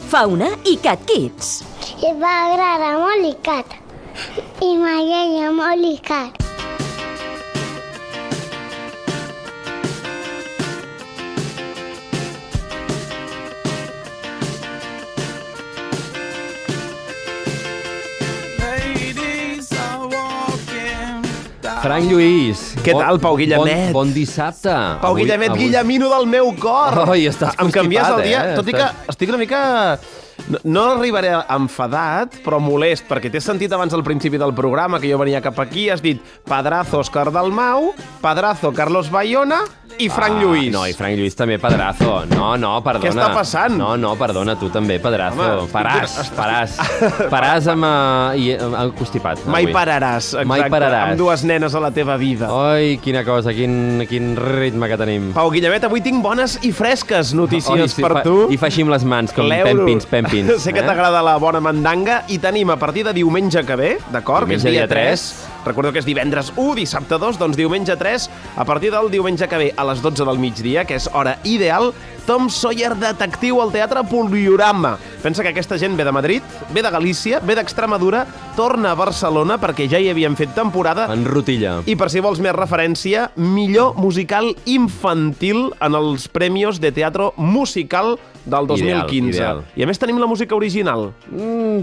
Fauna i Cat Kids. I va agradar molt l'ICAT. I m'agrada molt l'ICAT. Frank Lluís. Què tal, Pau Guillemet? Bon dissabte. Pau Guillemet, Guillemino del meu cor. Oi, estàs em canvies el dia, tot i que Estàs- estic una mica... No arribaré enfadat, però molest, perquè t'he sentit abans al principi del programa que jo venia cap aquí, has dit Padrazo Òscar Dalmau, Padrazo Carlos Bayona i Frank Lluís. No, i Frank Lluís també, Padrazo. No, perdona. Què està passant? No, perdona, tu també, Padrazo. Home, Faràs amb constipat. Mai avui. pararàs, exacte, Mai pararàs. amb dues nenes a la teva vida. Oi, quina cosa, quin ritme que tenim. Pau Guillemet, avui tinc bones i fresques notícies per tu. I fa així amb les mans, com L'euro. pèmpins. Sé que t'agrada la bona mandanga i tenim a partir de diumenge que ve, d'acord? Que és Diumenge, dia dia 3. Recordeu que és divendres 1, dissabte 2, doncs diumenge 3, a partir del diumenge que ve a les 12 del migdia, que és hora ideal, Tom Sawyer detectiu al Teatre Poliorama. Pensa que aquesta gent ve de Madrid, ve de Galícia, ve d'Extremadura, torna a Barcelona perquè ja hi havien fet temporada. En rutilla. I per si vols més referència, millor musical infantil en els Premios de Teatro Musical del 2015. Ideal. I a més tenim la música original.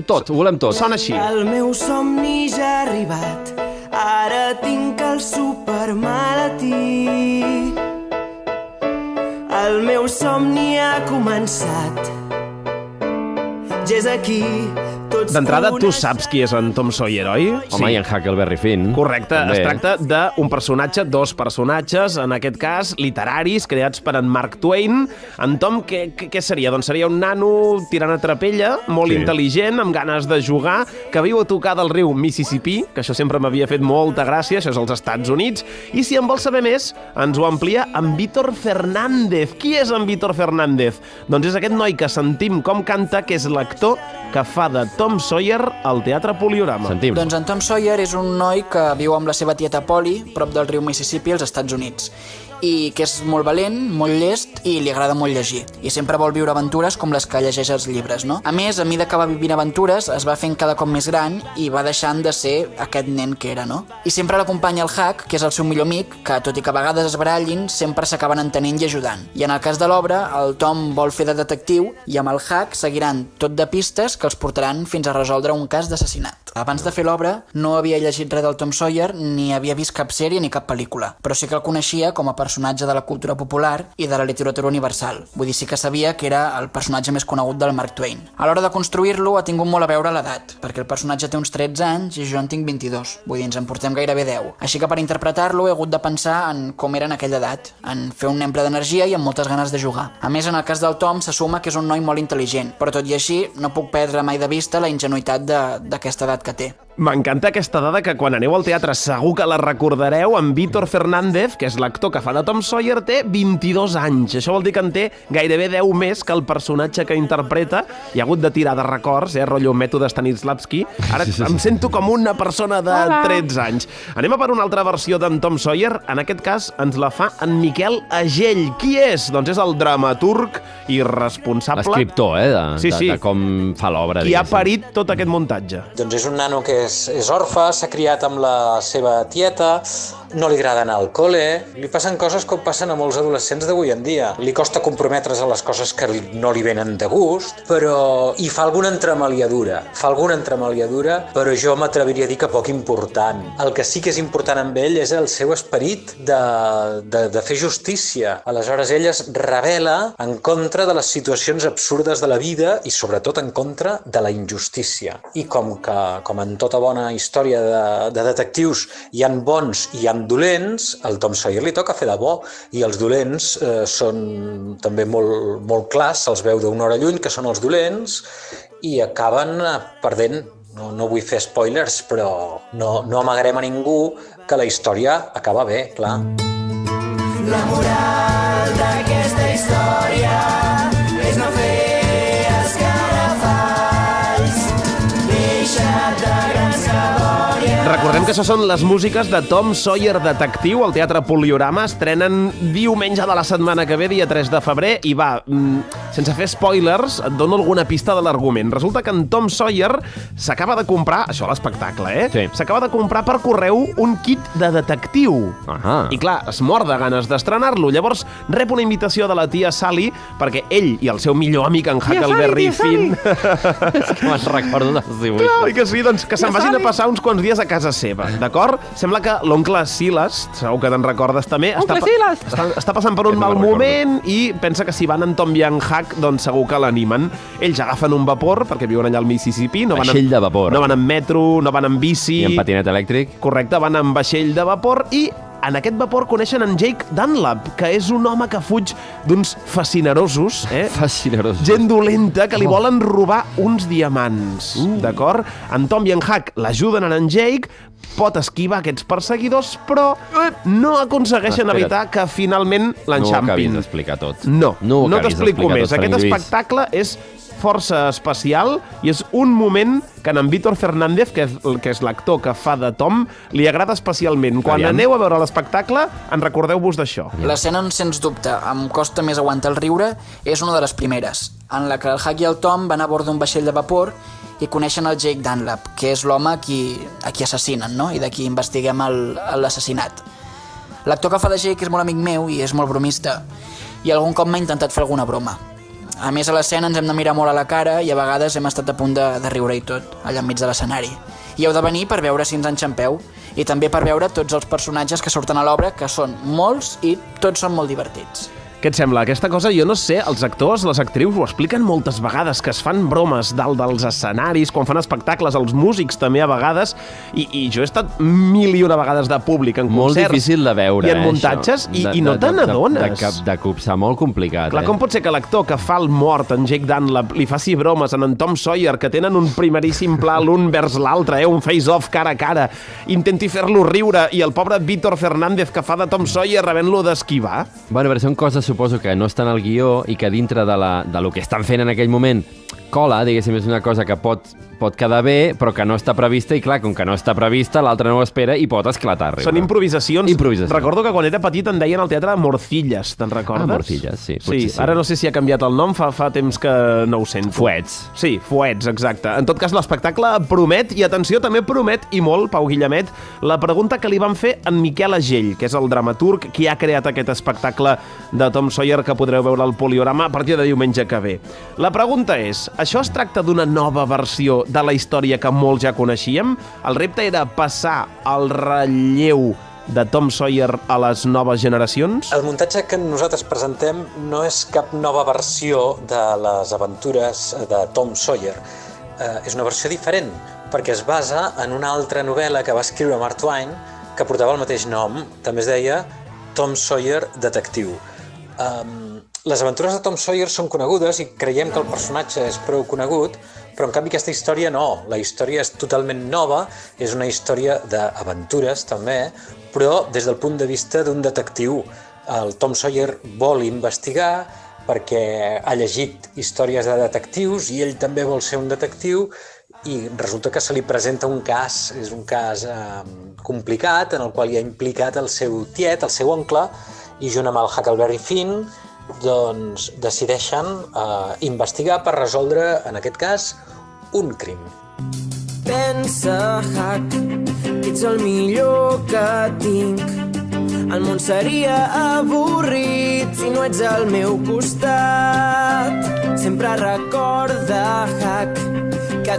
Tot, ho volem tot. Sona així. El meu somni ja ha arribat, ara tinc el supermaletí. El meu somni ha començat, ja és aquí. D'entrada, tu saps qui és en Tom Sawyer, oi? Home, i en Huckleberry Finn. Correcte, També. es tracta d'un personatge, dos personatges, en aquest cas, literaris, creats per en Mark Twain. En Tom, què seria? Doncs seria un nano tirant a trapella, molt intel·ligent, amb ganes de jugar, que viu a tocar del riu Mississippi, que això sempre m'havia fet molta gràcia, això és als Estats Units, i si en vols saber més, ens ho amplia en Víctor Fernández. Qui és en Víctor Fernández? Doncs és aquest noi que sentim com canta, que és l'actor que fa de Tom Sawyer al Teatre Poliorama. Sentim. Doncs en Tom Sawyer és un noi que viu amb la seva tieta Polly, prop del riu Mississippi, als Estats Units, i que és molt valent, molt llest i li agrada molt llegir. I sempre vol viure aventures com les que llegeix als llibres, no? A més, a mida que va vivint aventures, es va fent cada cop més gran i va deixant de ser aquest nen que era, no? I sempre l'acompanya el Huck, que és el seu millor amic, que tot i que a vegades es barallin, sempre s'acaben entenent i ajudant. I en el cas de l'obra, el Tom vol fer de detectiu i amb el Huck seguiran tot de pistes que els portaran fins a resoldre un cas d'assassinat. Abans de fer l'obra, no havia llegit res del Tom Sawyer ni havia vist cap sèrie ni cap pel·lícula, però sí que el coneixia com a personatge de la cultura popular i de la literatura universal. Vull dir, sí que sabia que era el personatge més conegut del Mark Twain. A l'hora de construir-lo ha tingut molt a veure l'edat, perquè el personatge té uns 13 anys i jo en tinc 22. Vull dir, ens en portem gairebé 10. Així que per interpretar-lo he hagut de pensar en com era en aquella edat, en fer un nen ple d'energia i amb moltes ganes de jugar. A més, en el cas del Tom s'assuma que és un noi molt intel·ligent, però tot i així no puc perdre mai de vista la ingenuïtat d'aquesta edat que té. M'encanta aquesta dada que quan aneu al teatre segur que la recordareu. En Víctor Fernández, que és l'actor que fa de Tom Sawyer, té 22 anys. Això vol dir que en té gairebé 10 més que el personatge que interpreta. Hi ha hagut de tirar de records, rotllo mètode Stanislavski. Ara em sento com una persona de 13 anys. Anem a per una altra versió d'en Tom Sawyer. En aquest cas ens la fa en Miquel Agell. Qui és? Doncs és el dramaturg i responsable... L'escriptor, de com fa l'obra. Qui ha parit tot aquest muntatge. Doncs és un nano que és orfe, s'ha criat amb la seva tieta, no li agrada anar al col·le, li passen coses com passen a molts adolescents d'avui en dia. Li costa comprometre's a les coses que no li venen de gust, però hi fa alguna entremaliadura. Però jo m'atreviria a dir que poc important. El que sí que és important amb ell és el seu esperit de fer justícia. Aleshores, ell es rebel·la en contra de les situacions absurdes de la vida i sobretot en contra de la injustícia. I com en tota bona història de detectius hi han bons i hi han dolents, al Tom Sawyer li toca fer de bo, i els dolents són també molt, molt clars, se'ls veu d'una hora lluny que són els dolents i acaben perdent. No vull fer spoilers, però no amagarem a ningú que la història acaba bé, clar. La moral d'aquesta història és no fer escarafalls, deixa't de grans cabòries. Recordem que això són les músiques de Tom Sawyer Detectiu al Teatre Poliorama. Estrenen diumenge de la setmana que ve, dia 3 de febrer, i va, sense fer spoilers, et dono alguna pista de l'argument. Resulta que en Tom Sawyer s'acaba de comprar, això a l'espectacle, Sí. S'acaba de comprar per correu un kit de detectiu. I clar, es mor de ganes d'estrenar-lo. Llavors rep una invitació de la tia Sally perquè ell i el seu millor amic, en Huckleberry Finn... És que me'n recordo dels dibuixos. Oi que sí? Doncs que se'n vagin a passar uns quants dies a casa seva, d'acord? Sembla que l'oncle Silas, segur que te'n recordes també, està passant per un mal moment i pensa que si van en Tom i en Huck, doncs segur que l'animen. Ells agafen un vapor, perquè viuen allà al Mississippi. Vaixell de vapor. No van en metro, no van en bici... I en patinet elèctric. Correcte, van en vaixell de vapor i en aquest vapor coneixen en Jake Dunlap, que és un home que fuig d'uns fascinerosos, Fascinerosos. gent dolenta que li volen robar uns diamants, d'acord? En Tom i en Huck l'ajuden en Jake, pot esquivar aquests perseguidors, però no aconsegueixen evitar que finalment l'enxampin. No ho acabis d'explicar tot. No t'explico més. Aquest espectacle és força especial i és un moment que en Víctor Fernández, que és l'actor que fa de Tom, li agrada especialment. Quan aneu a veure l'espectacle, en recordeu-vos d'això. L'escena, sens dubte, em costa més aguantar el riure, és una de les primeres, en la que el Huck i el Tom van a bord d'un vaixell de vapor i coneixen el Jake Dunlap, que és l'home a qui assassinen, no? I de qui investiguem l'assassinat. L'actor que fa de Jake és molt amic meu i és molt bromista, i algun cop m'ha intentat fer alguna broma. A més, a l'escena ens hem de mirar molt a la cara i a vegades hem estat a punt de riure i tot, allà enmig de l'escenari. I heu de venir per veure si ens enxampeu i també per veure tots els personatges que surten a l'obra, que són molts i tots són molt divertits. Què et sembla? Aquesta cosa, jo no sé, els actors, les actrius ho expliquen moltes vegades, que es fan bromes dalt dels escenaris, quan fan espectacles, els músics també a vegades, i jo he estat 1000 vegades de públic en concerts. Molt difícil de veure, i en muntatges, i no te n'adones. De copsar, molt complicat. Clar, com pot ser que l'actor que fa el mort, en Jake Dunlap, li faci bromes en Tom Sawyer, que tenen un primeríssim pla l'un vers l'altre, un face-off cara a cara, intenti fer-lo riure, i el pobre Víctor Fernández, que fa de Tom Sawyer, rebent-lo d'esquivar? Bueno, però són coses, suposo que no estan al guió i que dintre de lo que estan fent en aquell moment cola, diguéssim, és una cosa que pot quedar bé, però que no està prevista, i clar, com que no està prevista, l'altre no ho espera i pot esclatar a riure. Són improvisacions. Recordo que quan era petit en deien al teatre Morcilles, te'n recordes? Morcilles, sí. Sí, ara no sé si ha canviat el nom, fa temps que no ho sento. Fuets. Sí, fuets, exacte. En tot cas, l'espectacle promet, i atenció, també promet, i molt, Pau Guillemet, la pregunta que li van fer en Miquel Agell, que és el dramaturg qui ha creat aquest espectacle de Tom Sawyer que podreu veure al Poliorama a partir de diumenge que ve. La pregunta és, això es tracta d'una nova versió de la història que molts ja coneixíem? El repte era passar el relleu de Tom Sawyer a les noves generacions? El muntatge que nosaltres presentem no és cap nova versió de les aventures de Tom Sawyer. És una versió diferent, perquè es basa en una altra novel·la que va escriure Mark Twain que portava el mateix nom, també es deia Tom Sawyer Detectiu. Les aventures de Tom Sawyer són conegudes i creiem que el personatge és prou conegut, però en canvi aquesta història no. La història és totalment nova, és una història d'aventures també, però des del punt de vista d'un detectiu. El Tom Sawyer vol investigar perquè ha llegit històries de detectius i ell també vol ser un detectiu, i resulta que se li presenta un cas, és un cas complicat, en el qual hi ha implicat el seu tiet, el seu oncle, i junt amb el Huckleberry Finn, doncs decideixen investigar per resoldre, en aquest cas, un crim. Pensa, Huck, que ets el millor que tinc. El món seria avorrit si no ets al meu costat. Sempre recorda, Huck,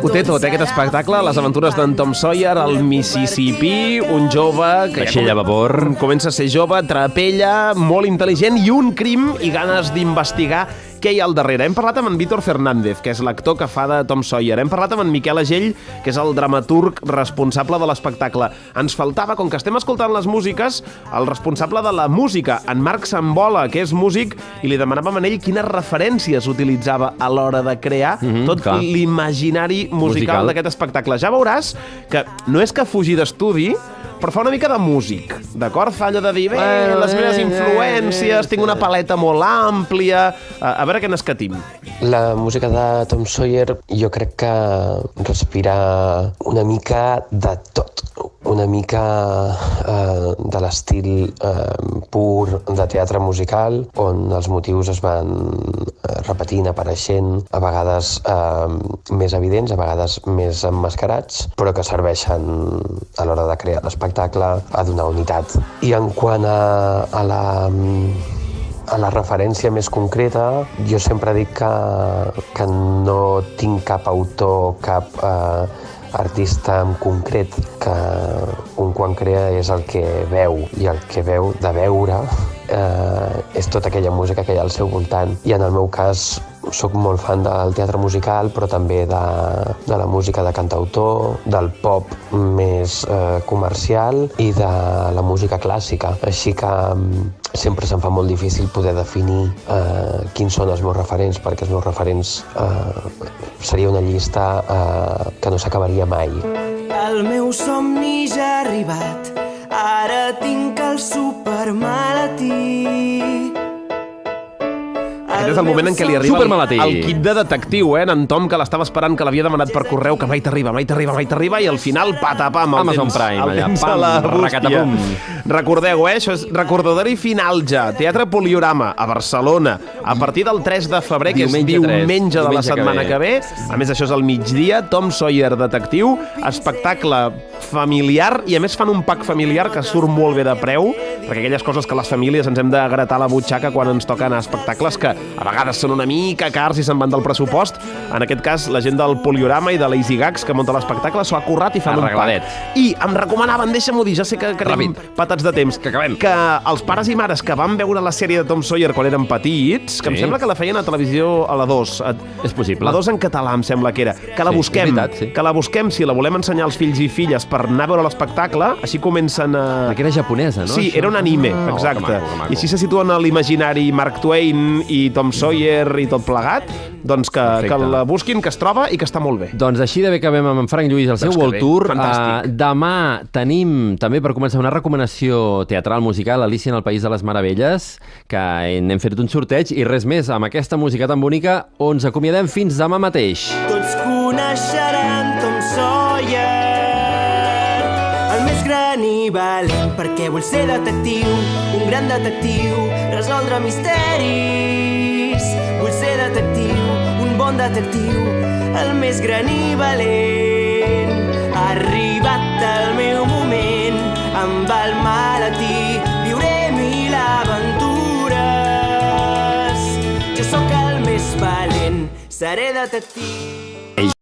ho té tot, aquest espectacle, les aventures d'en Tom Sawyer al Mississippi, un jove que vaixell de vapor, comença a ser jove, trapella, molt intel·ligent i un crim i ganes d'investigar què hi ha al darrere. Hem parlat amb en Víctor Fernández, que és l'actor que fa de Tom Sawyer. Hem parlat amb en Miquel Agell, que és el dramaturg responsable de l'espectacle. Ens faltava, com que estem escoltant les músiques, el responsable de la música, en Marc Sambola, que és músic, i li demanàvem a ell quines referències utilitzava a l'hora de crear tot l'imaginari musical d'aquest espectacle. Ja veuràs que no és que fugi d'estudi, però fa una mica de músic, d'acord? Fa allò de dir, bé, les meves influències, tinc una paleta molt àmplia... A veure què n'escatim. La música de Tom Sawyer jo crec que respira una mica de tot. una mica de l'estil pur de teatre musical, on els motius es van repetint, apareixent, a vegades més evidents, a vegades més emmascarats, però que serveixen a l'hora de crear l'espectacle a donar unitat. I en quant a la referència més concreta, jo sempre dic que no tinc cap autor, cap artista en concret, que un quan crea és el que veu, i el que veu de veure és tota aquella música que hi ha al seu voltant. I en el meu cas soc molt fan del teatre musical, però també de la música de cantautor, del pop més comercial i de la música clàssica. Així que sempre se'm fa molt difícil poder definir quins són els meus referents, perquè els meus referents seria una llista que no s'acabaria mai. El meu somni ja ha arribat, ara tinc el supermaletí. Aquest és el moment en què li arriba Supermaletí. el kit de detectiu, en Tom, que l'estava esperant, que l'havia demanat per correu, que mai t'arriba, i al final, patapam, Amazon Prime, el allà, tens pam, a la bústia. racatapum. Recordeu, això és recordatori final ja. Teatre Poliorama, a Barcelona, a partir del 3 de febrer, que és diumenge de la setmana que ve. A més, això és al migdia, Tom Sawyer detectiu, espectacle familiar, i a més fan un pack familiar que surt molt bé de preu, perquè aquelles coses que les famílies ens hem de gratar la butxaca quan ens toquen espectacles que a vegades són una mica cars i se'n van del pressupost. En aquest cas, la gent del Poliorama i de l'Easy Gags, que munta l'espectacle, s'ho ha currat i fan un pack. I em recomanaven, deixa'm-ho dir, ja sé que anem patats de temps, que els pares i mares que van veure la sèrie de Tom Sawyer quan eren petits, que em sembla que la feien a televisió a la 2. És possible. La 2 en català, em sembla que era. Que la busquem, que la busquem, si la volem ensenyar als fills i filles per anar a veure l'espectacle, així comencen a... Que era japonesa, no? Sí, era un anime, exacte. I així se situen a l'imaginari Mark Twain i Tom Sawyer i tot plegat, doncs que la busquin, que es troba i que està molt bé. Doncs així de bé que acabem amb en Frank Lluís el seu World Tour. Demà tenim també per començar una recomanació teatral musical, Alicia en el País de les Meravelles, que n'hem fet un sorteig i res més, amb aquesta música tan bonica on ens acomiadem fins demà mateix. Tots coneixeran Tom Sawyer, el més gran i valent, perquè vull ser detectiu, un gran detectiu, resoldre misteris. Vull ser detectiu, un bon detectiu, el més gran i valent. Ha arribat el meu moment, amb el maletí viuré 1000 aventures. Jo sóc el més valent, seré detectiu.